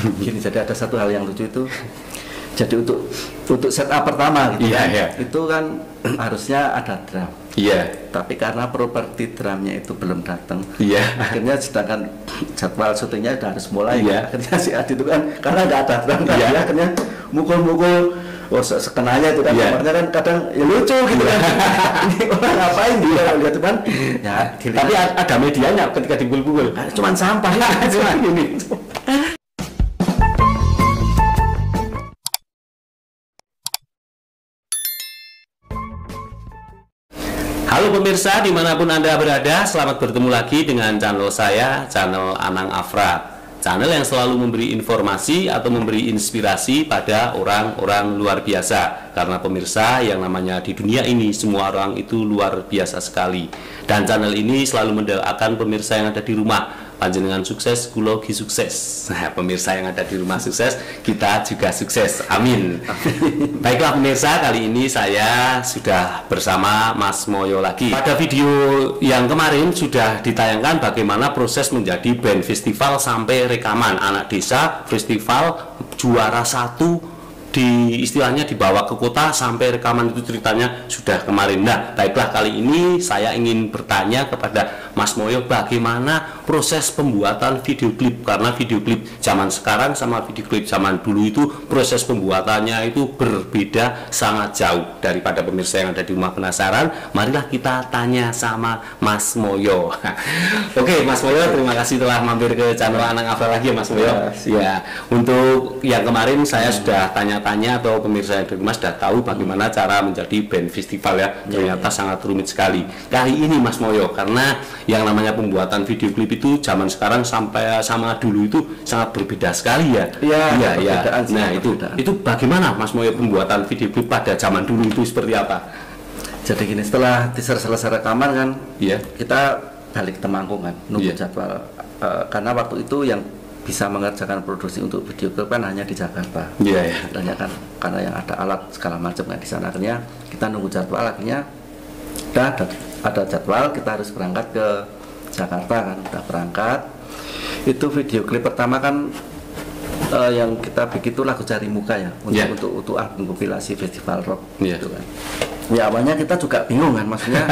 Gini, jadi ada satu hal yang lucu itu. Jadi untuk setup pertama gitu itu kan harusnya ada drum. Tapi karena properti drumnya itu belum datang. Akhirnya sedangkan jadwal syutingnya udah harus mulai. Akhirnya si Adi itu kan karena nggak ada drum tadi, akhirnya mukul-mukul. Sekenanya itu kan, kamarnya kan kadang ya lucu gitu kan. Ini orang ngapain dia lihat itu kan? Ya, tapi ada medianya ketika dipukul-pukul. Cuman sampah, cuman ini. Halo pemirsa, dimanapun Anda berada, selamat bertemu lagi dengan channel saya, channel Anang Afra. Channel yang selalu memberi informasi atau memberi inspirasi pada orang-orang luar biasa. Karena pemirsa, yang namanya di dunia ini, semua orang itu luar biasa sekali. Dan channel ini selalu mendoakan pemirsa yang ada di rumah, panjenengan sukses, kula ugi sukses. Nah, pemirsa yang ada di rumah sukses, kita juga sukses. Amin. Baiklah pemirsa, kali ini saya sudah bersama Mas Moyo lagi. Pada video yang kemarin sudah ditayangkan bagaimana proses menjadi band festival sampai rekaman anak desa festival juara 1 di istilahnya dibawa ke kota sampai rekaman, itu ceritanya sudah kemarin. Nah, baiklah kali ini saya ingin bertanya kepada Mas Moyo bagaimana proses pembuatan video klip, karena video klip zaman sekarang sama video klip zaman dulu itu proses pembuatannya itu berbeda sangat jauh. Daripada pemirsa yang ada di rumah penasaran, marilah kita tanya sama Mas Moyo. Oke, Mas Moyo, terima kasih telah mampir ke channel Anang Afra lagi ya Mas Moyo. Ya, untuk yang kemarin saya sudah tanya-tanya atau pemirsa yang di rumah sudah tahu bagaimana cara menjadi band festival ya. Ternyata sangat rumit sekali. Kali ini Mas Moyo, karena yang namanya pembuatan video klip itu zaman sekarang sampai sama dulu itu sangat berbeda sekali ya. Iya. Nah, itu bagaimana Mas Moyo pembuatan video klip pada zaman dulu itu seperti apa? Jadi gini, setelah teaser selesai rekaman kan, kita balik ke Temanggung kan, nunggu jadwal. Karena waktu itu yang bisa mengerjakan produksi untuk video klip kan hanya di Jakarta. Hanya kan karena yang ada alat segala macam kan di sana. Akhirnya kita nunggu jadwal, akhirnya udah ada jadwal, kita harus berangkat ke Jakarta kan. Udah berangkat, itu video klip pertama kan yang kita bikin itu lagu Cari Muka ya, untuk album kompilasi festival rock gitu kan. Ya awalnya kita juga bingung kan, maksudnya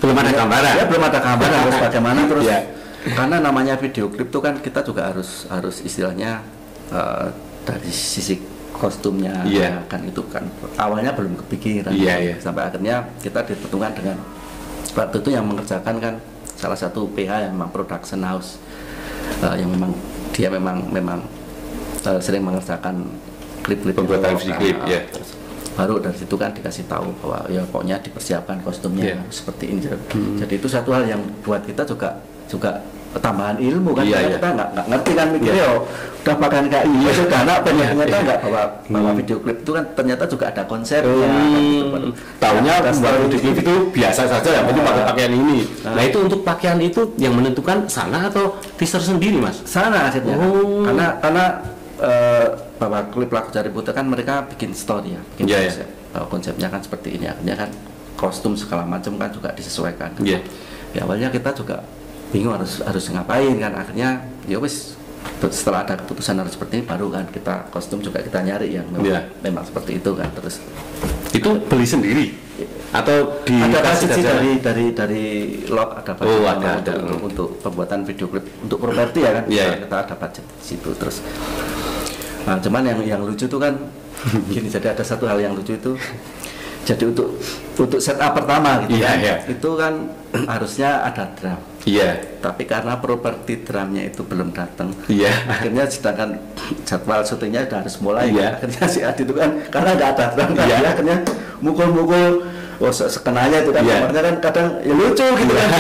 belum ada gambaran. Ya belum ada gambaran harus bagaimana terus. Karena namanya video klip itu kan kita juga harus istilahnya dari sisi kostumnya kan, itu kan awalnya belum kepikiran. Sampai akhirnya kita dipertemukan dengan waktu itu yang mengerjakan kan salah satu PH yang memang production house, yang memang dia memang sering mengerjakan klip-klip pembuatan video klip baru dari situ kan dikasih tahu bahwa ya pokoknya dipersiapkan kostumnya seperti ini. Jadi itu satu hal yang buat kita juga tambahan ilmu kan, karena kita nggak ngerti kan, mikirnya udah pakaian kayak ini sederhana, ternyata nggak bahwa video klip itu kan ternyata juga ada konsepnya. Tahunya membuat video klip itu biasa saja, yang penting pakai pakaian ini. Nah itu untuk pakaian itu yang menentukan sana atau teaser sendiri Mas? Sana akhirnya. Karena bahwa klip lagu Cari Muka kan mereka bikin story ya, bikin konsep. Konsepnya kan seperti ini, akhirnya kan kostum segala macam kan juga disesuaikan. Ya awalnya kita juga bingung harus ngapain kan, akhirnya ya wis setelah ada keputusan harus seperti ini baru kan kita kostum juga kita nyari yang memang seperti itu kan. Terus itu beli sendiri atau ada budget dari log, ada budget untuk pembuatan video klip untuk properti ya kan. Kita ada budget di situ. Terus nah cuman yang lucu tuh kan gini, jadi ada satu hal yang lucu itu. Jadi untuk setup pertama gitu itu kan harusnya ada drum. Tapi karena properti drumnya itu belum datang. Akhirnya sedangkan jadwal syutingnya udah harus mulai. Akhirnya si Adi itu kan karena nggak ada drum tadi, akhirnya mukul-mukul. Sekenanya itu kan, kamarnya kan kadang ya lucu gitu kan.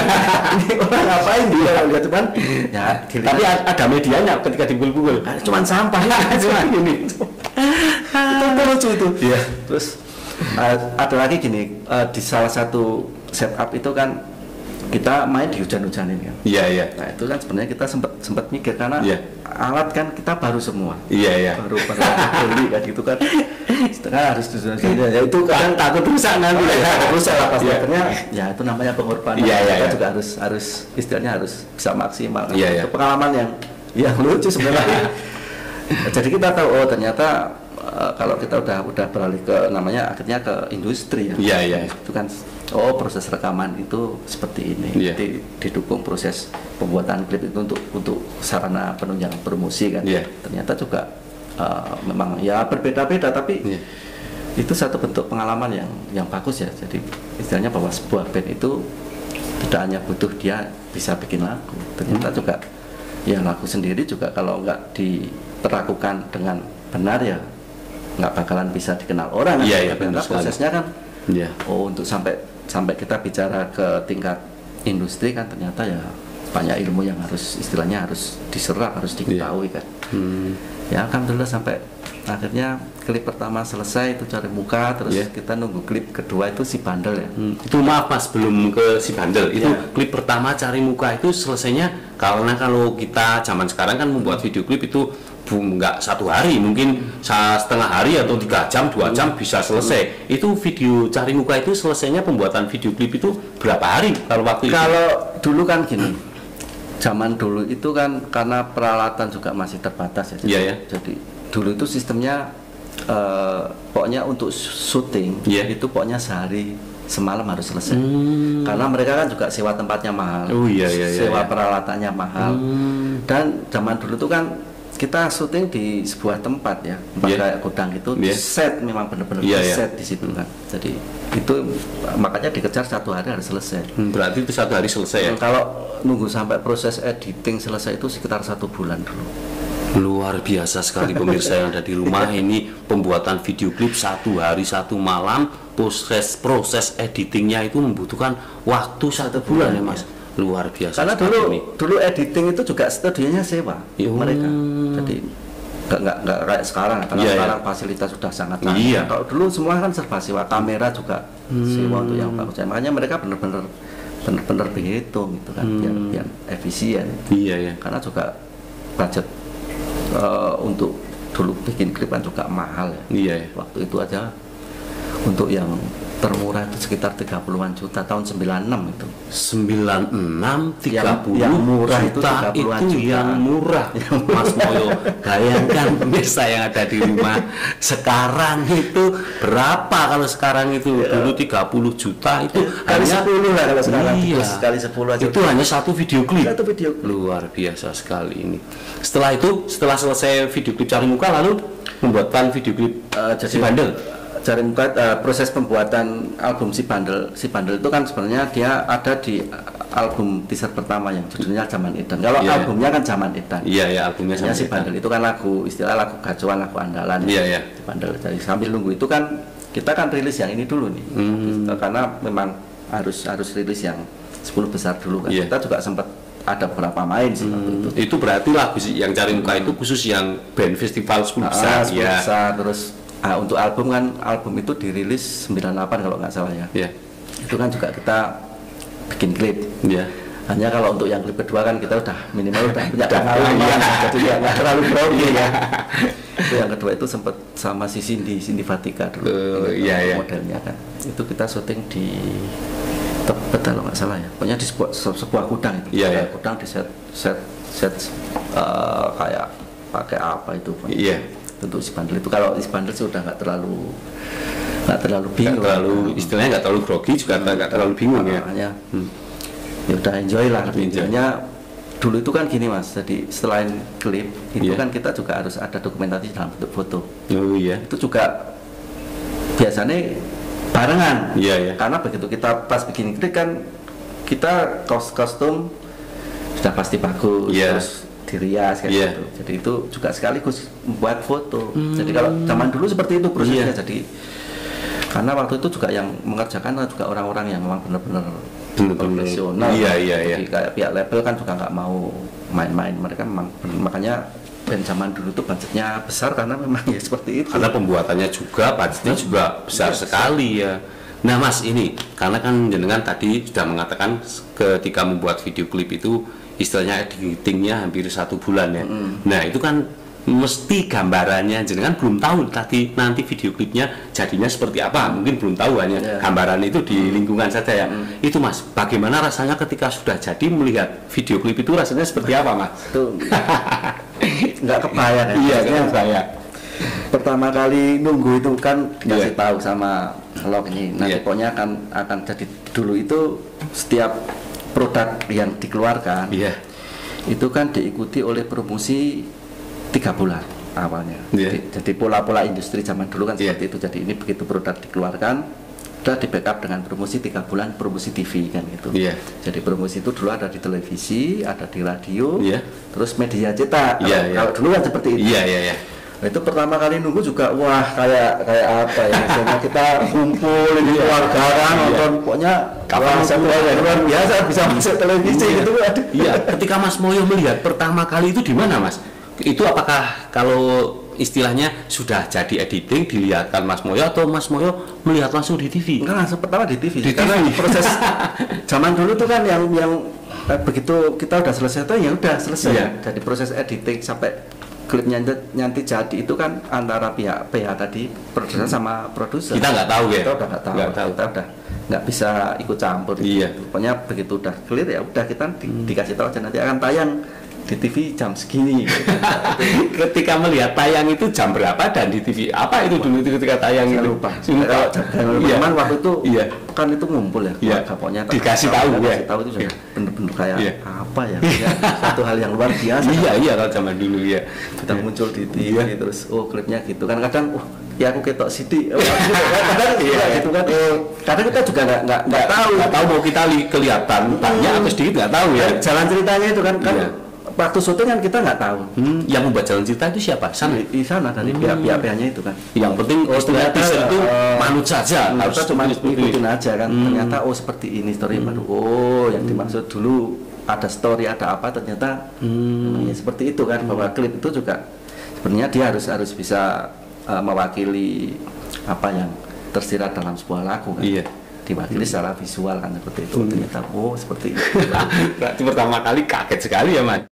Ini orang ngapain dia lihat kan? Ya, tapi ada medianya ketika dipukul-pukul. Cuman sampah, cuman ini. Itu lucu itu. Terus ada lagi gini, di salah satu setup itu kan kita main di hujan-hujanin kan. Nah itu kan sebenarnya kita sempat mikir karena alat kan kita baru semua. Baru beli kan gitu kan. Setengah harus hujan-hujanin. Ya itu kan takut rusak nanti. Rusak lah pasti. Akhirnya ya itu namanya pengorbanan. Kita juga harus istilahnya harus bisa maksimal. Itu pengalaman yang lucu sebenarnya. Jadi kita tahu oh ternyata kalau kita udah beralih ke namanya akhirnya ke industri ya. Iya. Itu kan oh proses rekaman itu seperti ini. Jadi didukung proses pembuatan klip itu untuk sarana penunjang promosi kan. Ternyata juga memang ya berbeda-beda tapi itu satu bentuk pengalaman yang bagus ya. Jadi istilahnya bahwa sebuah band itu tidak hanya butuh dia bisa bikin lagu, ternyata juga ya lagu sendiri juga kalau nggak diperlakukan dengan benar ya nggak bakalan bisa dikenal orang. Karena prosesnya kan untuk sampai kita bicara ke tingkat industri kan ternyata ya banyak ilmu yang istilahnya harus diserap, harus diketahui kan. Ya alhamdulillah sampai akhirnya klip pertama selesai itu Cari Muka, terus kita nunggu klip kedua itu Si Bandel ya. Itu maaf Mas, belum ke Si Bandel. Itu klip pertama Cari Muka itu selesainya karena kalau kita zaman sekarang kan membuat video klip itu nggak 1 hari, mungkin setengah hari atau 3 jam, 2 jam bisa selesai. Itu video Cari Muka itu selesainya pembuatan video klip itu berapa hari kalau waktu itu? Kalau dulu kan gini, zaman dulu itu kan karena peralatan juga masih terbatas ya. Jadi dulu itu sistemnya pokoknya untuk syuting itu pokoknya sehari semalam harus selesai. Karena mereka kan juga sewa tempatnya mahal, sewa peralatannya mahal. Dan zaman dulu tuh kan kita syuting di sebuah tempat ya, kayak gudang itu set memang benar-benar set di situ kan. Jadi itu makanya dikejar 1 hari harus selesai. Berarti itu 1 hari selesai ya? Kalau nunggu sampai proses editing selesai itu sekitar 1 bulan dulu. Luar biasa sekali pemirsa yang ada di rumah. Ini pembuatan video klip 1 hari 1 malam, proses editingnya itu membutuhkan waktu 1 bulan ya Mas. Luar biasa. Karena dulu editing itu juga studionya sewa mereka. Jadi nggak kayak sekarang. Karena sekarang fasilitas sudah sangat banyak. Kalau dulu semua kan serba sewa, kamera juga sewa untuk yang bagus. Makanya mereka benar-benar dihitung gitu kan, biar efisien. Karena juga budget untuk dulu bikin klip kan juga mahal ya. Waktu itu aja untuk yang termurah itu sekitar 30-an juta tahun 96 itu. 96 30 yang murah juta itu 30-an juta. Yang murah. Mas Moyo, bayangkan pemirsa yang ada di rumah. Sekarang itu berapa kalau sekarang itu? Dulu 30 juta itu kali hanya 10 lah kalau sekarang. Kali 10 aja. Itu hanya 1 video klip. Luar biasa sekali ini. Setelah selesai video klip Cari Muka lalu membuatkan video klip Si Bandel. Cari Muka, proses pembuatan album Si Bandel itu kan sebenarnya dia ada di album teaser pertama yang judulnya Zaman Edan. Kalau albumnya kan Zaman Edan. Albumnya Zaman Si Bandel itu kan lagu gacuan, lagu andalan. Si Bandel. Jadi sambil nunggu itu kan kita kan rilis yang ini dulu nih. Karena memang harus rilis yang 10 besar dulu kan. Kita juga sempat ada beberapa main sih waktu itu. Itu berarti lagu yang Cari Muka itu khusus yang band festival 10 besar. 10 besar terus. Untuk album itu dirilis 98 kalau nggak salah ya. Itu kan juga kita bikin klip. Hanya kalau untuk yang klip kedua kan kita udah minimal udah punya pengalaman, jadi nggak terlalu grogi ya. Itu yang kedua itu sempat sama si Cindy Fatika dulu. Modelnya kan. Itu kita syuting di Tebet kalau nggak salah ya. Pokoknya di sebuah gudang itu. Gudang di set kayak pakai apa itu. Untuk Si Bandel itu, kalau Si Bandel sih udah nggak terlalu bingung, istilahnya nggak terlalu grogi juga nggak terlalu bingung ya. Ya udah enjoy lah. Intinya dulu itu kan gini Mas, jadi selain klip itu kan kita juga harus ada dokumentasi dalam bentuk foto. Itu juga biasanya barengan. Karena begitu kita pas bikin klip kan kita kostum sudah pasti bagus, terus dirias kayak gitu. Jadi itu juga sekaligus membuat foto. Jadi kalau zaman dulu seperti itu prosesnya. Jadi karena waktu itu juga yang mengerjakan juga orang-orang yang memang benar-benar profesional. Jadi kayak pihak label kan juga nggak mau main-main. Mereka memang, makanya band zaman dulu tuh budgetnya besar karena memang ya seperti itu. Karena pembuatannya juga budgetnya juga besar sekali ya. Nah Mas, ini karena kan jenengan tadi sudah mengatakan ketika membuat video klip itu istilahnya editingnya hampir 1 bulan ya. Nah itu kan mesti gambarannya jenengan belum tahu tadi nanti video klipnya jadinya seperti apa, mungkin belum tahu, hanya gambaran itu di lingkungan saja ya. Itu Mas, bagaimana rasanya ketika sudah jadi melihat video klip itu, rasanya seperti apa Mas? nggak kebayang ya. Iya, nggak kebayang. Pertama kali nunggu itu kan dikasih tahu sama log ini. Nanti pokoknya akan jadi dulu itu setiap produk yang dikeluarkan itu kan diikuti oleh promosi 3 bulan awalnya. Jadi pola-pola industri zaman dulu kan seperti itu. Jadi ini begitu produk dikeluarkan sudah di backup dengan promosi 3 bulan promosi TV kan gitu. Jadi promosi itu dulu ada di televisi, ada di radio, terus media cetak. Kalau dulu kan seperti itu. Nah, itu pertama kali nunggu juga wah kayak apa ya? Misalnya kita kumpul ini keluarga kan nonton pokoknya kapan luar biasa bisa masuk televisi gitu. Iya, ketika Mas Moyo melihat pertama kali itu di mana, Mas? Itu apakah kalau istilahnya sudah jadi editing dilihatkan Mas Moyo atau Mas Moyo melihat langsung di TV? Enggak, langsung pertama di TV. Karena proses zaman dulu tuh kan yang begitu kita udah selesai tuh ya udah selesai. Jadi proses editing sampai klipnya nanti jadi itu kan antara pihak tadi produser sama produser. Kita nggak tahu ya. Kita udah nggak tahu. Kita udah nggak bisa ikut campur. Pokoknya begitu udah clear ya udah kita dikasih tahu aja nanti akan tayang di TV jam segini. Ketika melihat tayang itu jam berapa dan di TV apa itu dulu itu ketika tayang itu? Lupa. Cuman waktu itu kan itu ngumpul ya. Pokoknya dikasih tahu itu sudah bener-bener kayak apa ya? Satu hal yang luar biasa. Iya kalau zaman dulu kita muncul di TV terus klipnya gitu kan kadang ya aku ketok CD kadang gitu kan kadang kita juga nggak tahu mau kita kelihatan banyak atau sedikit nggak tahu ya jalan ceritanya itu kan waktu syuting kan kita nggak tahu. Yang membuat jalan cerita itu siapa? Di sana dari pihak-pihaknya itu kan. Yang penting ternyata itu manut saja. Harus cuma ikutin aja kan. Ternyata seperti ini story baru. Yang dimaksud dulu ada story ada apa ternyata ya seperti itu kan bahwa klip itu juga sebenarnya dia harus bisa mewakili apa yang tersirat dalam sebuah lagu kan. Diwakili secara visual kan seperti itu. Ternyata seperti itu. Berarti pertama kali kaget sekali ya Mas.